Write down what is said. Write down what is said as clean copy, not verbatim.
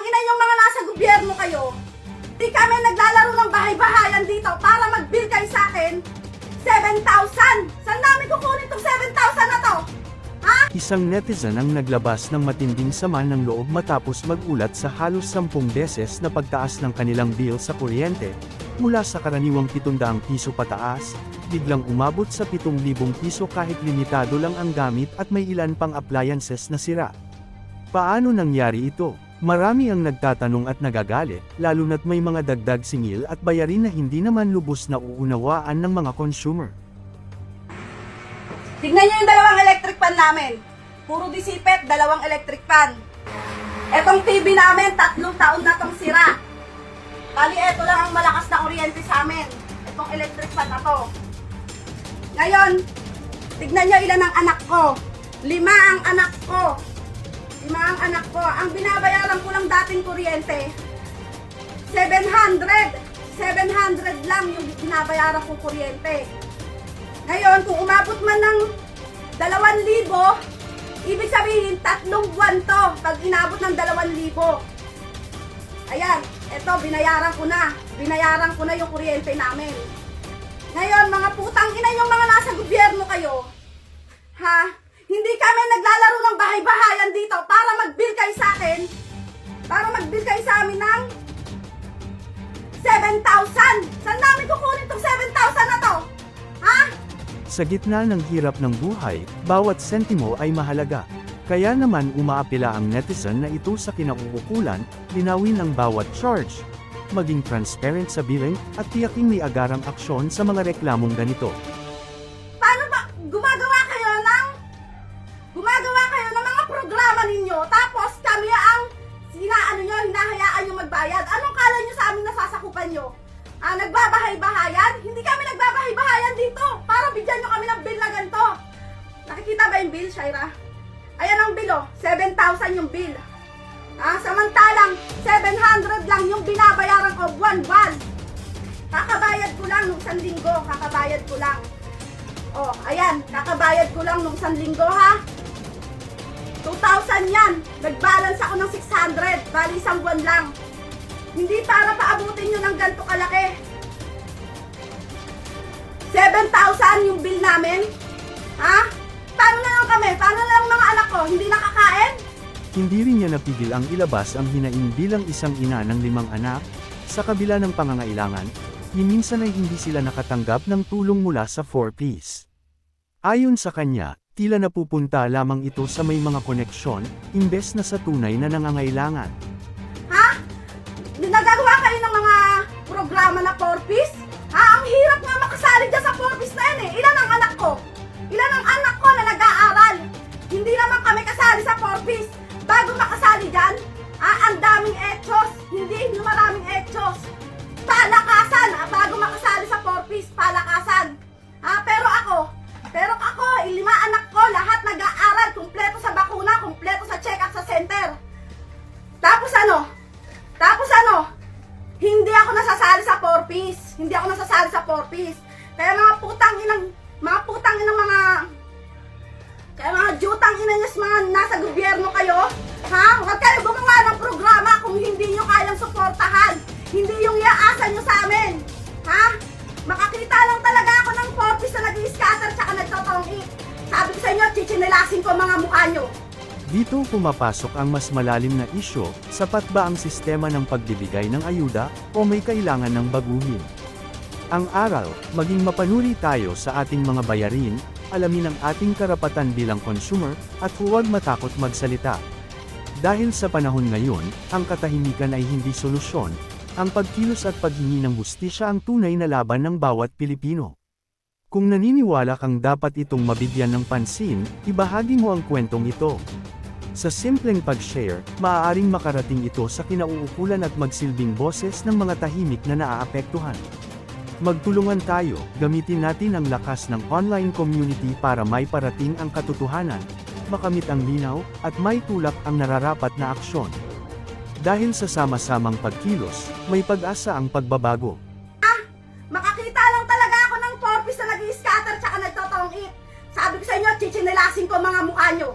ina yung mga nasa gobyerno kayo. Di kami naglalaro ng bahay-bahayan dito para mag-bill kayo sa akin. 7,000! Saan namin kukunin tong 7,000 na to? Ha? Isang netizen ang naglabas ng matinding sama ng loob matapos magulat sa halos 10 beses na pagtaas ng kanilang bill sa kuryente. Mula sa karaniwang 700 piso pataas, biglang umabot sa 7,000 piso kahit limitado lang ang gamit at may ilan pang appliances na sira. Paano nangyari ito? Marami ang nagtatanong at nagagalit, lalo na't may mga dagdag singil at bayarin na hindi naman lubos na uunawaan ng mga consumer. Tignan nyo yung dalawang electric fan namin. Puro disipet, dalawang electric fan. Etong TV namin, 3 taon na tong sira. Bali, eto lang ang malakas na kuryente sa amin. Etong electric fan na to. Ngayon, tignan nyo ilan ang anak ko. 5 ang anak ko. 5 ang anak ko. Ang binabayaran ko lang dating kuryente, 700. 700 lang yung binabayaran kong kuryente. Ngayon, kung umabot man ng 2,000, ibig sabihin, 3 buwan to pag inabot ng 2,000. Ayan, eto, binayaran ko na. Binayaran ko na yung kuryente namin. Ngayon, mga putang ina yung mga nasa gobyerno kayo, ha? Hindi kami naglalaro ng bahay-bahayan dito para mag-bill kayo sa akin. Para mag-bill kayo sa amin ng 7,000. Saan namin kukunin tong 7,000 na to? Ha? Sa gitna ng hirap ng buhay, bawat sentimo ay mahalaga. Kaya naman umaapila ang netizen na ito sa kinauukulan, linawin ang bawat charge, maging transparent sa billing, at tiyaking may agarang aksyon sa mga reklamong ganito. Paano ba gumagawa kayo ng mga programa ninyo, tapos kami ang hinahayaan nyo magbayad? Anong kala nyo sa amin nasasakupan nyo? Nagbabahay-bahayan? Hindi kami nagbabahay-bahayan dito para bigyan nyo kami ng bill na ganito. Nakikita ba yung bill, Shaira? Ayan ang bill, 7,000 yung bill. Samantalang 700 lang yung binabayaran ko buwan-buwan. Kakabayad ko lang nung 1 linggo, kakabayad ko lang. Ayan, kakabayad ko lang nung 1 linggo, ha? 2,000 yan. Nag-balance ako ng 600, bali 1 buwan lang. Hindi para paabutin nyo ng ganito kalaki. 7,000 yung bill namin. Ha? Paano na lang kami? Paano na lang mga anak ko? Hindi nakakain? Hindi rin niya napigil ang ilabas ang hinaing bilang isang ina ng 5 anak. Sa kabila ng pangangailangan, minsan ay hindi sila nakatanggap ng tulong mula sa 4Ps. Ayon sa kanya, tila napupunta lamang ito sa may mga koneksyon, imbes na sa tunay na nangangailangan. Ha? Nagagawa kayo ng mga programa na 4Ps? Ang hirap nga makasali dyan sa 4Ps na yan eh. Ilan ang anak ko? Ilan ang anak ko na nag-aaral? Hindi naman kami kasali sa 4Ps. Bago makasali dyan, ang daming etchos. Hindi maraming etchos. Palakasan, bago makasali sa 4Ps, palakasan. Pero ako, 5 anak ko, lahat nag-aaral, kumpleto sa bakuna, kumpleto sa check-up sa center. Tapos ano, hindi ako nasasali sa 4Ps. Hindi ako nasasali sa 4Ps. Kaya mga putang inang mga jutang ina nyo, mga nasa gobyerno kayo, ha? Huwag kayo gumawa ng programa kung hindi nyo kayang suportahan. Hindi yung iaasa nyo sa amin, ha? Makakita lang talaga ako ng 4Ps na nag-i-scatter tsaka nagtotong-i. Sabi ko sa inyo, chichinilasin ko mga mukha nyo. Dito pumapasok ang mas malalim na isyo, sapat ba ang sistema ng pagbibigay ng ayuda, o may kailangan ng baguhin? Ang aral, maging mapanuri tayo sa ating mga bayarin, alamin ang ating karapatan bilang consumer, at huwag matakot magsalita. Dahil sa panahon ngayon, ang katahimikan ay hindi solusyon, ang pagkilos at paghingi ng hustisya ang tunay na laban ng bawat Pilipino. Kung naniniwala kang dapat itong mabigyan ng pansin, ibahagi mo ang kwentong ito. Sa simpleng pag-share, maaaring makarating ito sa kinauukulan at magsilbing boses ng mga tahimik na naaapektuhan. Magtulungan tayo, gamitin natin ang lakas ng online community para may parating ang katotohanan, makamit ang linaw, at may tulak ang nararapat na aksyon. Dahil sa sama-samang pagkilos, may pag-asa ang pagbabago. Makakita lang talaga ako ng 4Ps na nag-i-scatter tsaka nagtotong-i. Sabi ko sa inyo, chichinilasin ko mga mukha nyo.